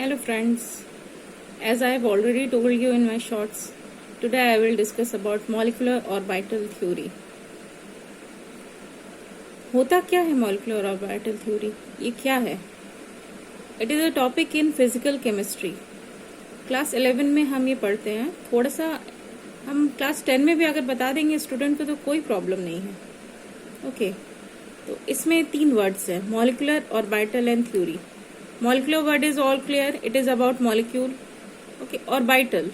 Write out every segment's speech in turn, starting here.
Hello friends, as I have already told you in my shorts, today I will discuss about molecular orbital theory. होता क्या है molecular orbital theory? ये क्या है? It is a topic in physical chemistry. Class 11 में हम ये पढ़ते हैं. थोड़ा सा हम क्लास 10 में भी अगर बता देंगे स्टूडेंट को तो कोई प्रॉब्लम नहीं है. ओके, तो इसमें 3 वर्ड्स हैं, molecular orbital and theory. Molecular word is all clear. It is about molecule. Okay, orbital.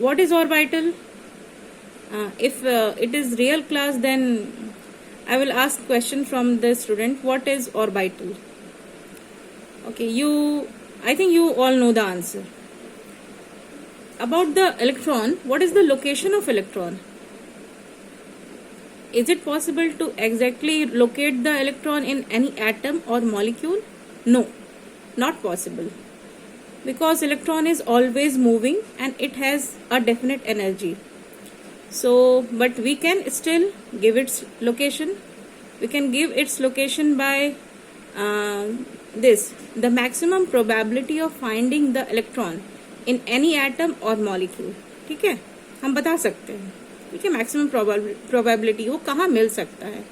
What is orbital? If it is real class, then I will ask question from the student. What is orbital? Okay, I think you all know the answer. About the electron, what is the location of electron? Is it possible to exactly locate the electron in any atom or molecule? No, not possible, because electron is always moving and it has a definite energy. So, but we can still give its location. We can give its location by the maximum probability of finding the electron in any atom or molecule. ठीक है, हम बता सकते हैं. ठीक है, maximum probability वो कहाँ मिल सकता है.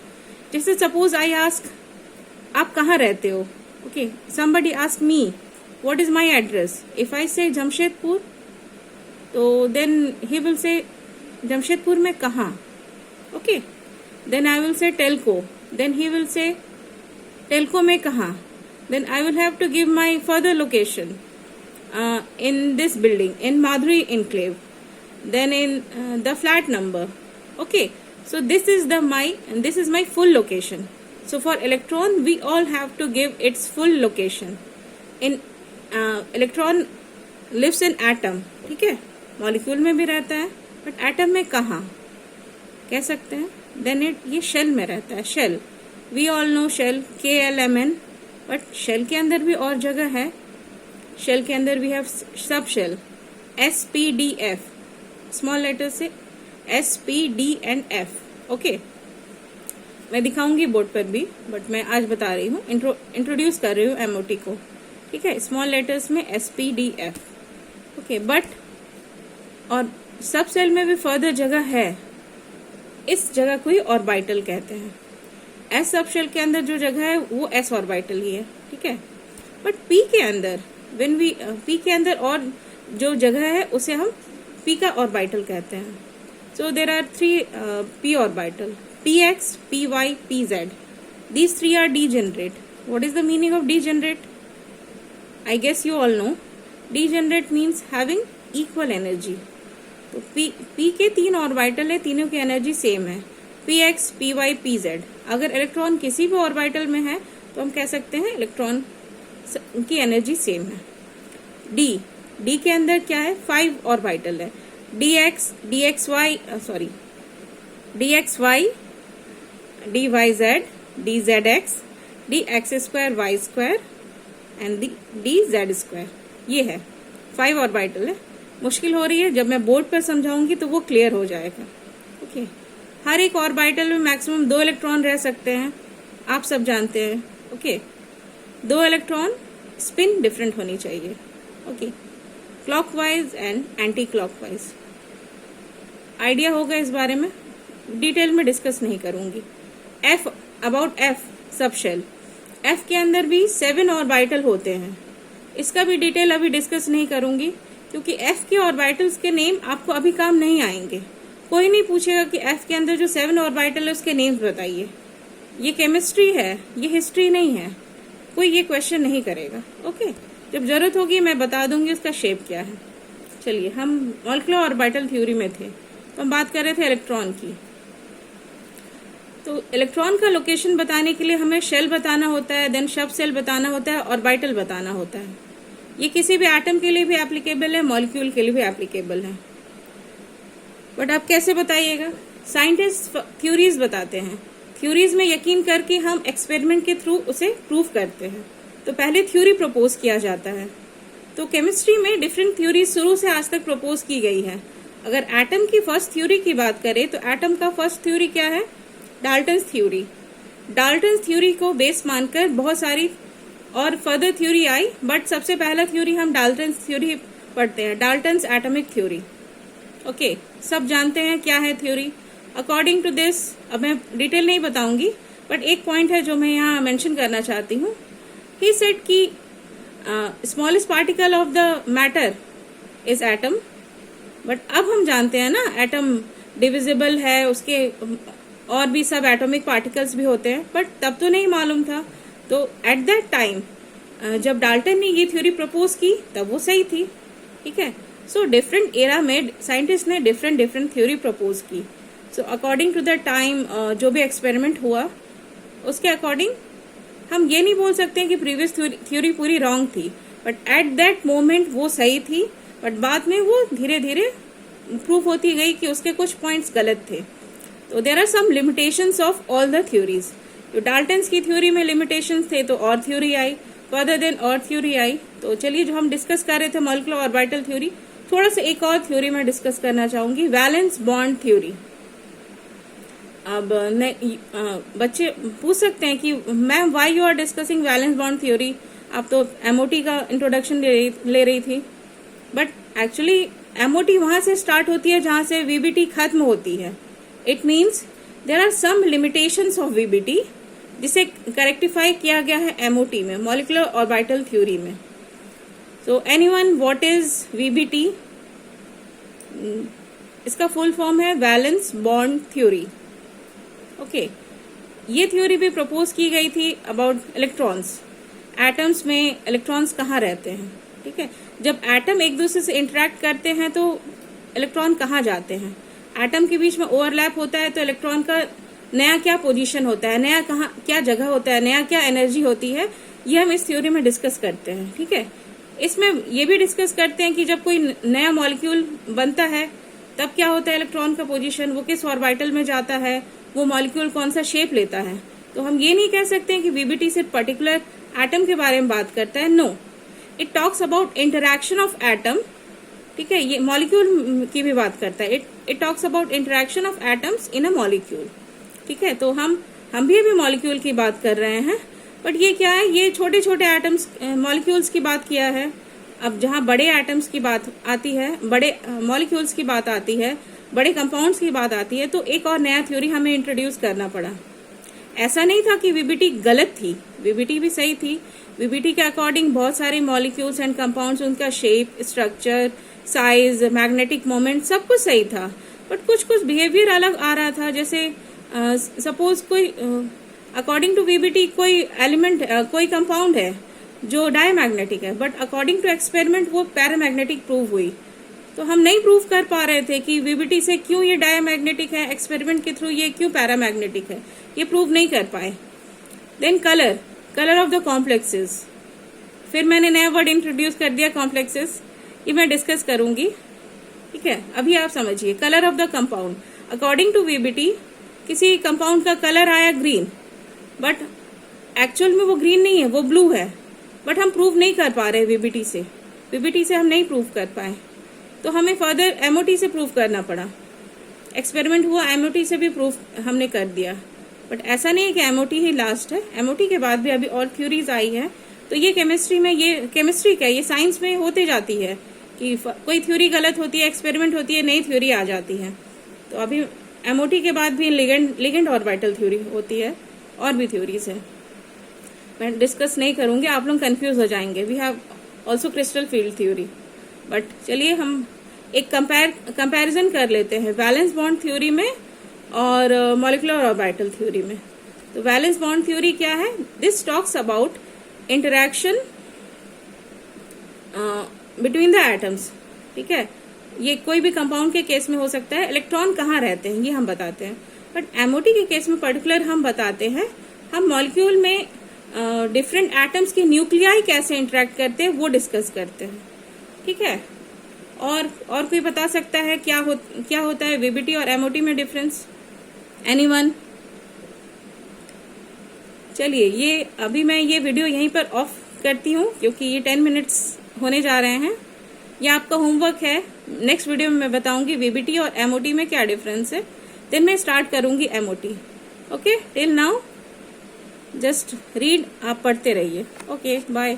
जैसे suppose I ask, आप कहाँ रहते हो? Okay, somebody ask me, what is my address? If I say Jamshedpur, so then he will say, Jamshedpur में कहाँ? Okay, then I will say Telco. Then he will say, Telco में कहाँ? Then I will have to give my further location in this building, in Madhuri Enclave. Then in the flat number. Okay, so this is my full location. So for electron, we all have to give its full location. In electron lives in atom, ठीक है, molecule में भी रहता है, but atom में कहाँ कह सकते हैं? देन ये शेल में रहता है. Shell, we all know shell, KLMN, but shell के अंदर भी और जगह है. शेल के अंदर we have sub shell, SPDF, small letter से SPD and F. ओके, मैं दिखाऊंगी बोर्ड पर भी, बट मैं आज बता रही हूँ, इंट्रोड्यूस कर रही हूँ MOT को. ठीक है, स्मॉल लेटर्स में SPDF. ओके, बट और सब सेल में भी फर्दर जगह है. इस जगह को ही ऑर्बिटल कहते हैं. S सब शेल के अंदर जो जगह है वो S ऑर्बिटल ही है. ठीक है, बट P के अंदर P के अंदर और जो जगह है उसे हम P का ऑर्बिटल कहते हैं. So there are 3 P orbital, Px, Py, Pz. These 3 are degenerate. What is the meaning of degenerate? I guess you all know. Degenerate means having equal energy. तो P के 3 ऑर्बिटल है, तीनों की energy same है, Px, Py, Pz. अगर electron किसी भी orbital में है तो हम कह सकते हैं इलेक्ट्रॉन की एनर्जी सेम है. D के अंदर क्या है? 5 ऑर्बिटल है, dx, dxy, dyz, dzx, dx square y square and dz square. ये है 5 ऑर्बिटल है. मुश्किल हो रही है, जब मैं बोर्ड पर समझाऊंगी तो वो क्लियर हो जाएगा. ओके, हर एक ऑर्बिटल में मैक्सिमम 2 इलेक्ट्रॉन रह सकते हैं, आप सब जानते हैं. ओके, 2 इलेक्ट्रॉन, स्पिन डिफरेंट होनी चाहिए. Okay, clockwise and anti clockwise. Idea होगा इस बारे में, डिटेल में डिस्कस नहीं करूंगी. About F sub shell, F के अंदर भी 7 ऑर्बिटल होते हैं. इसका भी डिटेल अभी डिस्कस नहीं करूंगी, क्योंकि F के ऑर्बिटल्स के नेम आपको अभी काम नहीं आएंगे. कोई नहीं पूछेगा कि F के अंदर जो 7 ऑर्बिटल है उसके नेम्स बताइए. ये केमिस्ट्री है, ये हिस्ट्री नहीं है, कोई ये क्वेश्चन नहीं करेगा. ओके, जब जरूरत होगी मैं बता दूंगी उसका शेप क्या है. चलिए, हम मॉलिक्यूलर ऑर्बिटल थ्योरी में थे, तो हम बात कर रहे थे इलेक्ट्रॉन की. तो इलेक्ट्रॉन का लोकेशन बताने के लिए हमें शेल बताना होता है, देन सब सेल बताना होता है, ऑर्बिटल बताना होता है. ये किसी भी एटम के लिए भी एप्लीकेबल है, मॉलिक्यूल के लिए भी एप्लीकेबल है. बट आप कैसे बताइएगा? साइंटिस्ट थ्योरीज बताते हैं. थ्योरीज में यकीन करके हम एक्सपेरिमेंट के थ्रू उसे प्रूव करते हैं. तो पहले थ्योरी प्रपोज किया जाता है. तो केमिस्ट्री में डिफरेंट थ्योरी शुरू से आज तक प्रपोज की गई है. अगर एटम की फर्स्ट थ्योरी की बात करें तो एटम का फर्स्ट थ्योरी क्या है? Dalton's theory. डाल्टन्स थ्योरी को बेस मानकर बहुत सारी और फर्दर थ्योरी आई, बट सबसे पहला थ्योरी हम डाल्टन थ्योरी पढ़ते हैं, डाल्टन्स एटॉमिक थ्योरी। ओके, सब जानते हैं क्या है थ्योरी। अकॉर्डिंग टू दिस, अब मैं डिटेल नहीं बताऊंगी, बट एक पॉइंट है जो मैं यहाँ मेंशन करना चाहती हूँ। ही सेड कि smallest particle of the matter is atom, but अब हम जानते हैं ना एटम डिविजिबल है, उसके और भी सब एटॉमिक पार्टिकल्स भी होते हैं, बट तब तो नहीं मालूम था। तो एट दैट टाइम जब डाल्टन ने ये थ्योरी प्रपोज की तब वो सही थी, ठीक है। सो डिफरेंट एरा में साइंटिस्ट ने डिफरेंट थ्योरी प्रपोज की। So according to the time जो भी एक्सपेरिमेंट हुआ उसके अकॉर्डिंग हम ये नहीं बोल सकते कि प्रीवियस थ्योरी पूरी रॉन्ग थी, बट एट दैट मोमेंट वो सही थी, बट बाद में वो धीरे धीरे प्रूफ होती गई कि उसके कुछ पॉइंट्स गलत थे। तो there are some limitations of all the theories. तो डाल्टन्स की थ्योरी में लिमिटेशंस थे तो और थ्योरी आई, फर्दर देन और थ्योरी आई। तो चलिए, जो हम डिस्कस कर रहे थे मॉलिक्यूलर ऑर्बिटल थ्योरी, थोड़ा सा एक और थ्योरी मैं डिस्कस करना चाहूंगी, वैलेंस बॉन्ड थ्योरी। अब बच्चे पूछ सकते हैं कि ma'am why you are discussing valence bond theory, आप तो एमओटी का इंट्रोडक्शन ले रही थी। बट एक्चुअली एमओटी वहां से स्टार्ट होती है जहां से वीबीटी खत्म होती है। It means there are some limitations of VBT जिसे करेक्टिफाई किया गया है एमओटी में, मॉलिक्यूलर ऑर्बिटल थ्योरी में। So anyone, what is VBT? इसका फुल फॉर्म है वैलेंस बॉन्ड थ्योरी। ओके, ये थ्योरी भी प्रपोज की गई थी अबाउट इलेक्ट्रॉन्स। एटम्स में इलेक्ट्रॉन्स कहाँ रहते हैं, ठीक है। जब एटम एक दूसरे से इंटरेक्ट करते हैं तो इलेक्ट्रॉन कहाँ जाते हैं, एटम के बीच में ओवरलैप होता है तो इलेक्ट्रॉन का नया क्या पोजीशन होता है, नया कहाँ क्या जगह होता है, नया क्या एनर्जी होती है, ये हम इस थ्योरी में डिस्कस करते हैं, ठीक है। इसमें ये भी डिस्कस करते हैं कि जब कोई नया मॉलिक्यूल बनता है तब क्या होता है इलेक्ट्रॉन का पोजीशन, वो किस ऑर्बिटल में जाता है, वो मॉलिक्यूल कौन सा शेप लेता है। तो हम ये नहीं कह सकते हैं कि वीबीटी सिर्फ पर्टिकुलर एटम के बारे में बात करता है। No, it talks about interaction of atom, ठीक है। ये मॉलिक्यूल की भी बात करता है। It talks about interaction of atoms in a molecule, ठीक है। तो हम भी अभी मॉलिक्यूल की बात कर रहे हैं, बट ये क्या है, ये छोटे छोटे एटम्स मॉलिक्यूल्स की बात किया है। अब जहाँ बड़े एटम्स की बात आती है, बड़े मॉलिक्यूल्स की बात आती है, बड़े कंपाउंड्स की बात आती है, तो एक और नया थ्योरी हमें इंट्रोड्यूस करना पड़ा। ऐसा नहीं था कि वीबीटी गलत थी, वीबीटी भी सही थी। वीबीटी के अकॉर्डिंग बहुत सारे मॉलिक्यूल्स एंड कंपाउंड्स, उनका shape, structure, size, magnetic moment सब कुछ सही था, बट कुछ कुछ बिहेवियर अलग आ रहा था। जैसे सपोज कोई अकॉर्डिंग टू वीबीटी कोई एलिमेंट, कोई कंपाउंड है जो डायमैग्नेटिक है, बट अकॉर्डिंग टू एक्सपेरिमेंट वो पैरामैग्नेटिक प्रूव हुई। तो हम नहीं प्रूव कर पा रहे थे कि वीबीटी से क्यों ये डायमैग्नेटिक है, एक्सपेरिमेंट के थ्रू ये क्यों पैरामैग्नेटिक है, ये प्रूव नहीं कर पाए। Then colour of the complexes, फिर मैंने नया वर्ड इंट्रोड्यूस कर दिया कॉम्प्लेक्सेस, ये मैं डिस्कस करूंगी, ठीक है। अभी आप समझिए, colour of the compound, according to VBT किसी कंपाउंड का कलर आया ग्रीन, बट एक्चुअल में वो ग्रीन नहीं है, वो ब्लू है, बट हम प्रूव नहीं कर पा रहे वीबीटी से हम नहीं प्रूव कर पाए, तो हमें फर्दर एमओटी से प्रूव करना पड़ा। एक्सपेरिमेंट हुआ, एमओटी से भी प्रूफ हमने कर दिया, बट ऐसा नहीं है कि एमओटी ही लास्ट है, एमओटी के बाद भी अभी और थ्योरीज आई है। तो ये केमिस्ट्री में, ये केमिस्ट्री क्या, ये साइंस में होते जाती है कि कोई थ्योरी गलत होती है, एक्सपेरिमेंट होती है, नई थ्योरी आ जाती है। तो अभी एमओटी के बाद भी लिगेंड ऑर्बिटल थ्योरी होती है, और भी थ्योरीज है, मैं डिस्कस नहीं करूंगी, आप लोग कंफ्यूज हो जाएंगे। We have also crystal field theory, but चलिए हम एक कंपैरिजन कर लेते हैं वैलेंस बॉन्ड थ्योरी में और मॉलिक्यूलर ऑर्बिटल थ्योरी में। तो वैलेंस बॉन्ड थ्योरी क्या है? This talks about interaction between the atoms, ठीक है। ये कोई भी कंपाउंड के केस में हो सकता है, इलेक्ट्रॉन कहाँ रहते हैं ये हम बताते हैं, बट एमओटी के केस में पर्टिकुलर हम बताते हैं, हम मॉलिक्यूल में डिफरेंट एटम्स के न्यूक्लियाई कैसे इंटरेक्ट करते हैं वो डिस्कस करते हैं, ठीक है। और कोई बता सकता है क्या होता है वीबीटी और एमओटी में डिफरेंस? एनीवन? चलिए, ये अभी मैं ये वीडियो यहीं पर ऑफ करती हूँ क्योंकि ये 10 मिनट्स होने जा रहे हैं। ये आपका होमवर्क है, नेक्स्ट वीडियो में मैं बताऊंगी वीबीटी और एमओटी में क्या डिफरेंस है, देन मैं स्टार्ट करूंगी MOT. Okay, till now just read, आप पढ़ते रहिए। Okay bye.